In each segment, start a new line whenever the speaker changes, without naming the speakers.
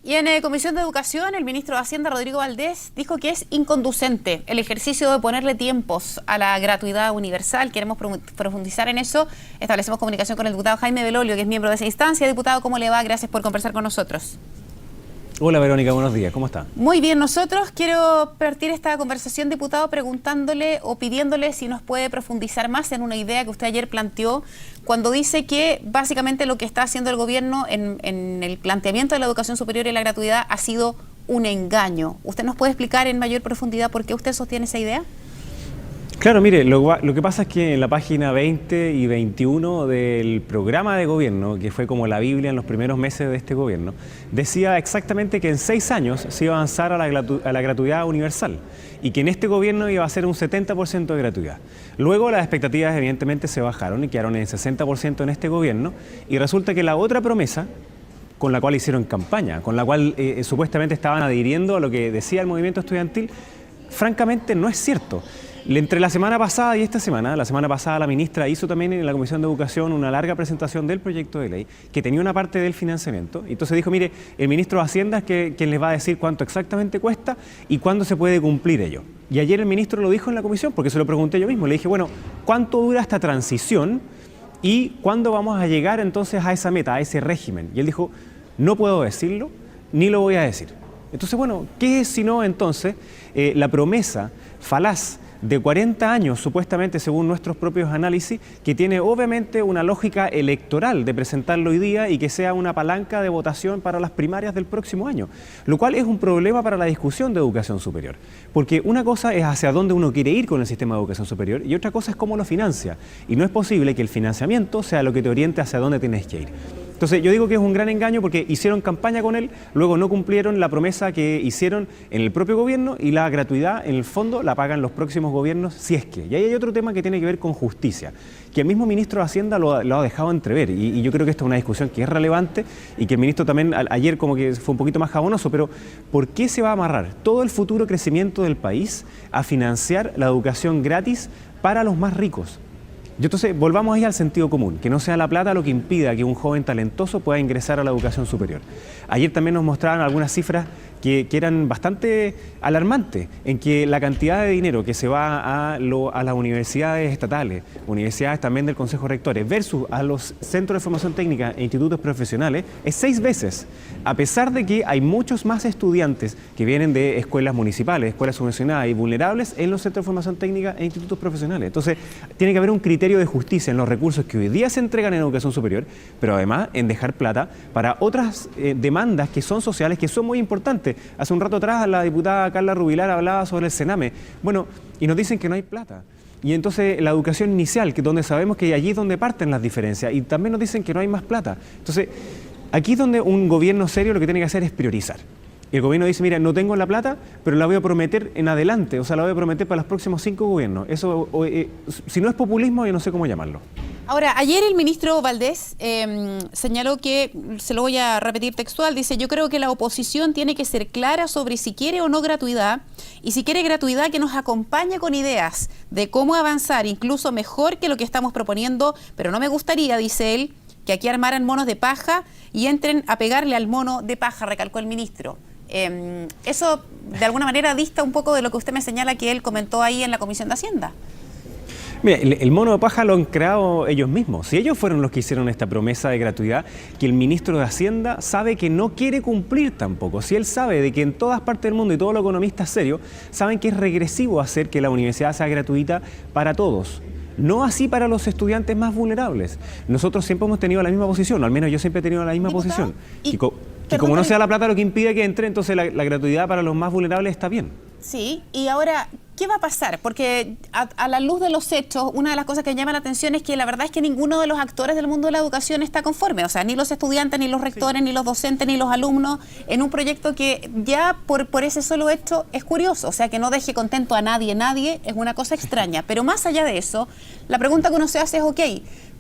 Y en Comisión de Educación, el ministro de Hacienda, Rodrigo Valdés, dijo que es inconducente el ejercicio de ponerle tiempos a la gratuidad universal. Queremos profundizar en eso. Establecemos comunicación con el diputado Jaime Belolio, que es miembro de esa instancia. Diputado, ¿cómo le va? Gracias por conversar con nosotros.
Hola Verónica, buenos días, ¿cómo está?
Muy bien, nosotros quiero partir esta conversación, diputado, preguntándole o pidiéndole si nos puede profundizar más en una idea que usted ayer planteó cuando dice que básicamente lo que está haciendo el gobierno en el planteamiento de la educación superior y la gratuidad ha sido un engaño. ¿Usted nos puede explicar en mayor profundidad por qué usted sostiene esa idea?
Claro, mire, lo que pasa es que en la página 20 y 21 del programa de gobierno, que fue como la Biblia en los primeros meses de este gobierno, decía exactamente que en 6 años se iba a avanzar a la gratuidad universal y que en este gobierno iba a ser un 70% de gratuidad. Luego las expectativas evidentemente se bajaron y quedaron en 60% en este gobierno, y resulta que la otra promesa con la cual hicieron campaña, con la cual supuestamente estaban adhiriendo a lo que decía el movimiento estudiantil, francamente no es cierto. Entre la semana pasada y esta semana, la semana pasada la ministra hizo también en la Comisión de Educación una larga presentación del proyecto de ley que tenía una parte del financiamiento. Entonces dijo, mire, el ministro de Hacienda es quien les va a decir cuánto exactamente cuesta y cuándo se puede cumplir ello. Y ayer el ministro lo dijo en la comisión, porque se lo pregunté yo mismo. Le dije, bueno, ¿cuánto dura esta transición y cuándo vamos a llegar entonces a esa meta, a ese régimen? Y él dijo, no puedo decirlo, ni lo voy a decir. Entonces, bueno, ¿qué es sino entonces la promesa falaz de 40 años, supuestamente, según nuestros propios análisis, que tiene obviamente una lógica electoral de presentarlo hoy día y que sea una palanca de votación para las primarias del próximo año? Lo cual es un problema para la discusión de educación superior. Porque una cosa es hacia dónde uno quiere ir con el sistema de educación superior y otra cosa es cómo lo financia. Y no es posible que el financiamiento sea lo que te oriente hacia dónde tienes que ir. Entonces yo digo que es un gran engaño porque hicieron campaña con él, luego no cumplieron la promesa que hicieron en el propio gobierno y la gratuidad en el fondo la pagan los próximos gobiernos si es que. Y ahí hay otro tema que tiene que ver con justicia, que el mismo ministro de Hacienda lo ha dejado entrever y yo creo que esta es una discusión que es relevante y que el ministro también ayer como que fue un poquito más jabonoso, pero ¿por qué se va a amarrar todo el futuro crecimiento del país a financiar la educación gratis para los más ricos? Y entonces volvamos ahí al sentido común, que no sea la plata lo que impida que un joven talentoso pueda ingresar a la educación superior. Ayer también nos mostraron algunas cifras que eran bastante alarmantes, en que la cantidad de dinero que se va a las universidades estatales, universidades también del Consejo de Rectores, versus a los centros de formación técnica e institutos profesionales, es 6 veces, a pesar de que hay muchos más estudiantes que vienen de escuelas municipales, escuelas subvencionadas y vulnerables en los centros de formación técnica e institutos profesionales. Entonces, tiene que haber un criterio de justicia en los recursos que hoy día se entregan en educación superior, pero además en dejar plata para otras demandas que son sociales, que son muy importantes. Hace un rato atrás la diputada Carla Rubilar hablaba sobre el Sename. Bueno, y nos dicen que no hay plata. Y entonces la educación inicial, que donde sabemos que allí es donde parten las diferencias, y también nos dicen que no hay más plata. Entonces, aquí es donde un gobierno serio lo que tiene que hacer es priorizar. Y el gobierno dice, mira, no tengo la plata, pero la voy a prometer en adelante, o sea, la voy a prometer para los próximos 5 gobiernos. Eso, si no es populismo, yo no sé cómo llamarlo.
Ahora, ayer el ministro Valdés señaló que, se lo voy a repetir textual, dice, yo creo que la oposición tiene que ser clara sobre si quiere o no gratuidad, y si quiere gratuidad que nos acompañe con ideas de cómo avanzar, incluso mejor que lo que estamos proponiendo, pero no me gustaría, dice él, que aquí armaran monos de paja y entren a pegarle al mono de paja, recalcó el ministro. Eso, de alguna manera, dista un poco de lo que usted me señala que él comentó ahí en la Comisión de Hacienda.
Mira, el mono de paja lo han creado ellos mismos. Si ellos fueron los que hicieron esta promesa de gratuidad, que el ministro de Hacienda sabe que no quiere cumplir tampoco. Si él sabe de que en todas partes del mundo y todos los economistas serios saben que es regresivo hacer que la universidad sea gratuita para todos. No así para los estudiantes más vulnerables. Nosotros siempre hemos tenido la misma posición, o al menos yo siempre he tenido la misma posición. Que como no sea la plata lo que impide que entre, entonces la gratuidad para los más vulnerables está bien.
Sí, y ahora, ¿qué va a pasar? Porque a la luz de los hechos, una de las cosas que llama la atención es que la verdad es que ninguno de los actores del mundo de la educación está conforme. O sea, ni los estudiantes, ni los rectores, ni los docentes, ni los alumnos, en un proyecto que ya por ese solo hecho es curioso. O sea, que no deje contento a nadie, es una cosa extraña. Pero más allá de eso, la pregunta que uno se hace es, ok,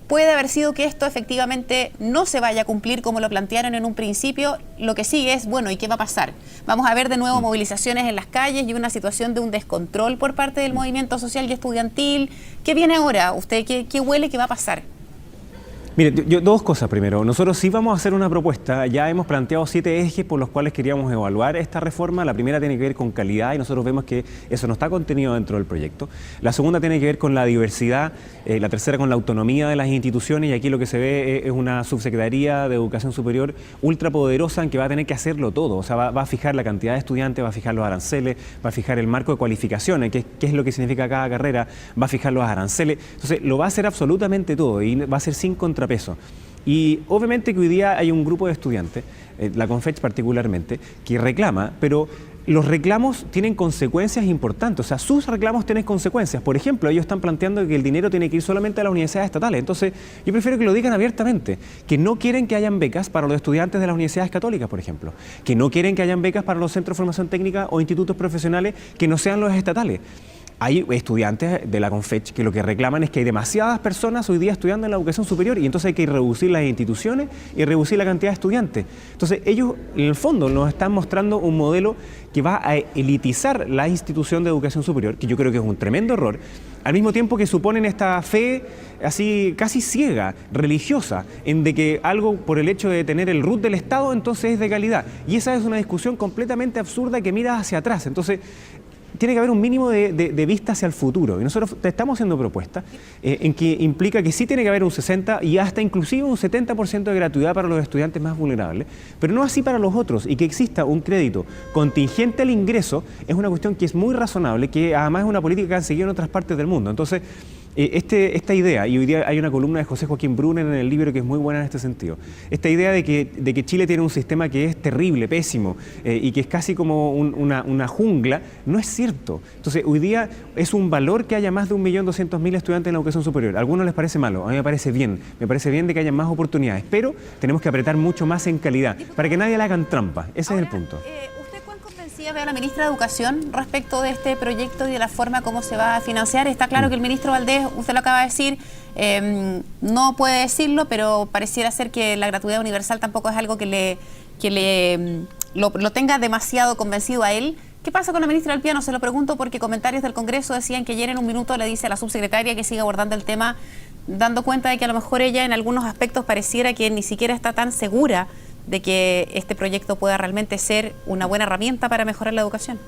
puede haber sido que esto efectivamente no se vaya a cumplir como lo plantearon en un principio. Lo que sigue es, bueno, ¿y qué va a pasar? Vamos a ver de nuevo movilizaciones en las calles y una situación de un descontrol por parte del movimiento social y estudiantil. ¿Qué viene ahora? ¿Usted qué huele que va a pasar?
Mire, dos cosas primero. Nosotros sí vamos a hacer una propuesta. Ya hemos planteado 7 ejes por los cuales queríamos evaluar esta reforma. La primera tiene que ver con calidad y nosotros vemos que eso no está contenido dentro del proyecto. La segunda tiene que ver con la diversidad. La tercera con la autonomía de las instituciones. Y aquí lo que se ve es una subsecretaría de Educación Superior ultrapoderosa en que va a tener que hacerlo todo. O sea, va a fijar la cantidad de estudiantes, va a fijar los aranceles, va a fijar el marco de cualificaciones, qué es lo que significa cada carrera, va a fijar los aranceles. Entonces, lo va a hacer absolutamente todo y va a ser sin contrapeso. Y obviamente que hoy día hay un grupo de estudiantes, la Confech particularmente, que reclama, pero los reclamos tienen consecuencias importantes, o sea, sus reclamos tienen consecuencias. Por ejemplo, ellos están planteando que el dinero tiene que ir solamente a las universidades estatales. Entonces, yo prefiero que lo digan abiertamente, que no quieren que hayan becas para los estudiantes de las universidades católicas, por ejemplo, que no quieren que hayan becas para los centros de formación técnica o institutos profesionales que no sean los estatales. Hay estudiantes de la Confech que lo que reclaman es que hay demasiadas personas hoy día estudiando en la educación superior y entonces hay que reducir las instituciones y reducir la cantidad de estudiantes. Entonces ellos en el fondo nos están mostrando un modelo que va a elitizar la institución de educación superior, que yo creo que es un tremendo error, al mismo tiempo que suponen esta fe así casi ciega, religiosa, en de que algo por el hecho de tener el root del Estado entonces es de calidad. Y esa es una discusión completamente absurda que mira hacia atrás. Entonces, tiene que haber un mínimo de vista hacia el futuro. Y nosotros te estamos haciendo propuestas en que implica que sí tiene que haber un 60% y hasta inclusive un 70% de gratuidad para los estudiantes más vulnerables, pero no así para los otros. Y que exista un crédito contingente al ingreso es una cuestión que es muy razonable, que además es una política que han seguido en otras partes del mundo. Entonces, esta idea, y hoy día hay una columna de José Joaquín Brunner en el libro que es muy buena en este sentido, esta idea de que Chile tiene un sistema que es terrible, pésimo, y que es casi como una jungla, no es cierto. Entonces, hoy día es un valor que haya más de 1.200.000 estudiantes en la educación superior. A algunos les parece malo, a mí me parece bien de que haya más oportunidades, pero tenemos que apretar mucho más en calidad, para que nadie le hagan trampa. Ese es el punto.
Ve a la ministra de Educación respecto de este proyecto y de la forma como se va a financiar. Está claro que el ministro Valdés, usted lo acaba de decir, no puede decirlo, pero pareciera ser que la gratuidad universal tampoco es algo que lo tenga demasiado convencido a él. ¿Qué pasa con la ministra del Piano? Se lo pregunto porque comentarios del Congreso decían que ayer en un minuto le dice a la subsecretaria que siga abordando el tema, dando cuenta de que a lo mejor ella en algunos aspectos pareciera que ni siquiera está tan segura de que este proyecto pueda realmente ser una buena herramienta para mejorar la educación.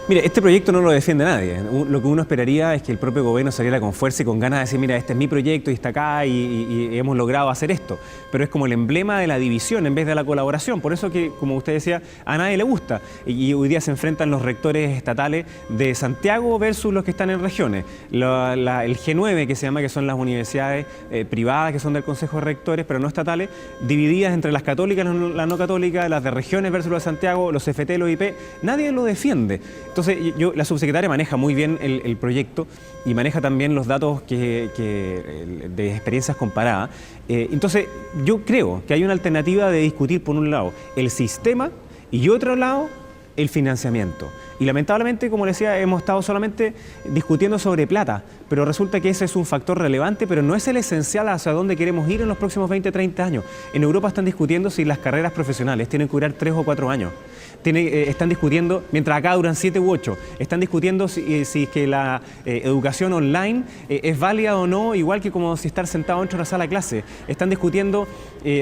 Mire, este proyecto no lo defiende nadie. Lo que uno esperaría es que el propio gobierno saliera con fuerza y con ganas de decir, mira, este es mi proyecto y está acá y hemos logrado hacer esto. Pero es como el emblema de la división en vez de la colaboración. Por eso que, como usted decía, a nadie le gusta. Y hoy día se enfrentan los rectores estatales de Santiago versus los que están en regiones. El G9, que se llama, que son las universidades privadas, que son del Consejo de Rectores, pero no estatales, divididas entre las católicas y las no católicas, las de regiones versus los de Santiago, los FT, los IP, nadie lo defiende. Entonces, la subsecretaria maneja muy bien el proyecto y maneja también los datos de experiencias comparadas. Entonces, yo creo que hay una alternativa de discutir, por un lado, el sistema y otro lado, el financiamiento. Y lamentablemente, como les decía, hemos estado solamente discutiendo sobre plata, pero resulta que ese es un factor relevante, pero no es el esencial hacia dónde queremos ir en los próximos 20, 30 años. En Europa están discutiendo si las carreras profesionales tienen que durar 3 o 4 años. Están discutiendo, mientras acá duran 7 u 8, están discutiendo si es que la educación online es válida o no, igual que como si estar sentado dentro de una sala de clase. Están discutiendo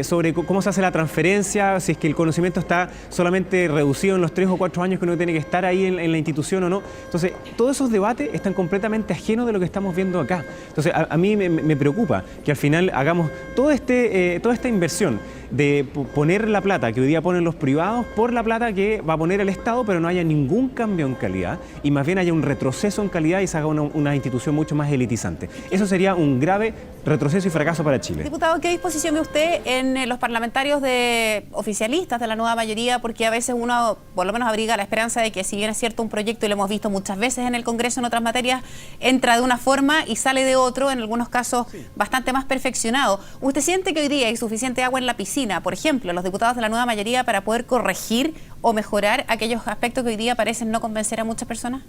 sobre cómo se hace la transferencia, si es que el conocimiento está solamente reducido en los 3 o 4 años que uno tiene que estar ahí en la institución o no. Entonces, todos esos debates están completamente ajenos de lo que estamos viendo acá. Entonces, a mí me preocupa que al final hagamos toda esta inversión de poner la plata que hoy día ponen los privados por la plata que va a poner el Estado, pero no haya ningún cambio en calidad y más bien haya un retroceso en calidad y se haga una institución mucho más elitizante. Eso sería un grave retroceso y fracaso para Chile.
Diputado, ¿qué disposición ve usted en los parlamentarios oficialistas de la nueva mayoría? Porque a veces uno, por lo menos, abriga la esperanza de que, si bien es cierto un proyecto, y lo hemos visto muchas veces en el Congreso en otras materias, entra de una forma y sale de otro, en algunos casos bastante más perfeccionado. ¿Usted siente que hoy día hay suficiente agua en la piscina, por ejemplo, los diputados de la nueva mayoría, para poder corregir o mejorar aquellos aspectos que hoy día parecen no convencer a muchas personas?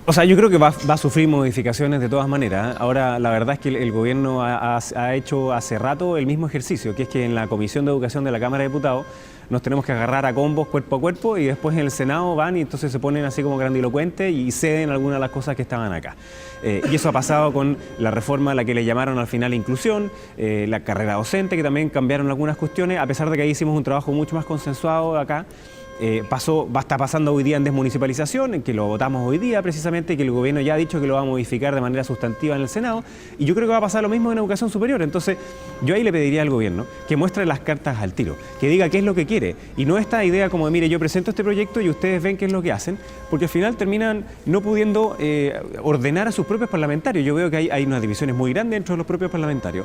O sea, yo creo que va a sufrir modificaciones de todas maneras. Ahora, la verdad es que el gobierno ha hecho hace rato el mismo ejercicio, que es que en la Comisión de Educación de la Cámara de Diputados nos tenemos que agarrar a combos cuerpo a cuerpo y después en el Senado van y entonces se ponen así como grandilocuentes y ceden algunas de las cosas que estaban acá. Y eso ha pasado con la reforma a la que le llamaron al final inclusión, la carrera docente, que también cambiaron algunas cuestiones, a pesar de que ahí hicimos un trabajo mucho más consensuado acá. Está pasando hoy día en desmunicipalización, en que lo votamos hoy día precisamente, que el gobierno ya ha dicho que lo va a modificar de manera sustantiva en el Senado, y yo creo que va a pasar lo mismo en educación superior. Entonces yo ahí le pediría al gobierno que muestre las cartas al tiro, que diga qué es lo que quiere, y no esta idea como de, mire, yo presento este proyecto y ustedes ven qué es lo que hacen, porque al final terminan no pudiendo ordenar a sus propios parlamentarios. Yo veo que hay unas divisiones muy grandes dentro de los propios parlamentarios.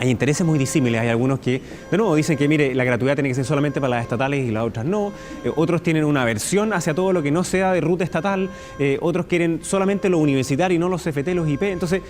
Hay intereses muy disímiles, hay algunos que, de nuevo, dicen que, mire, la gratuidad tiene que ser solamente para las estatales y las otras no. Otros tienen una aversión hacia todo lo que no sea de ruta estatal. Otros quieren solamente lo universitario y no los CFT, los IP. Entonces,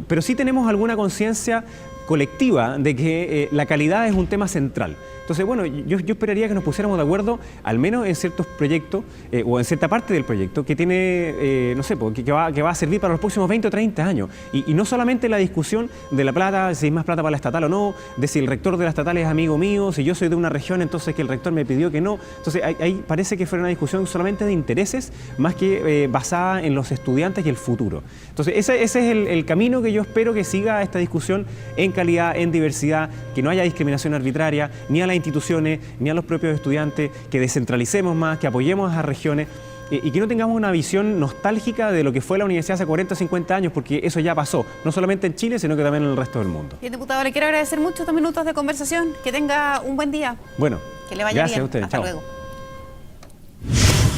pero sí tenemos alguna conciencia colectiva de que la calidad es un tema central. Entonces, bueno, yo esperaría que nos pusiéramos de acuerdo, al menos en ciertos proyectos, o en cierta parte del proyecto, que tiene, no sé, que va a servir para los próximos 20 o 30 años. Y no solamente la discusión de la plata, si hay más plata para la estatal o no, de si el rector de la estatal es amigo mío, si yo soy de una región, entonces que el rector me pidió que no. Entonces, ahí parece que fuera una discusión solamente de intereses, más que basada en los estudiantes y el futuro. Entonces, ese es el camino que yo espero que siga esta discusión en calidad, en diversidad, que no haya discriminación arbitraria, ni a las instituciones, ni a los propios estudiantes, que descentralicemos más, que apoyemos a las regiones y que no tengamos una visión nostálgica de lo que fue la universidad hace 40 o 50 años, porque eso ya pasó, no solamente en Chile, sino que también en el resto del mundo.
Bien, diputado, le quiero agradecer mucho estos minutos de conversación. Que tenga un buen día.
Bueno,
que le vaya
gracias
bien.
a ustedes.
Hasta
Chao.
luego.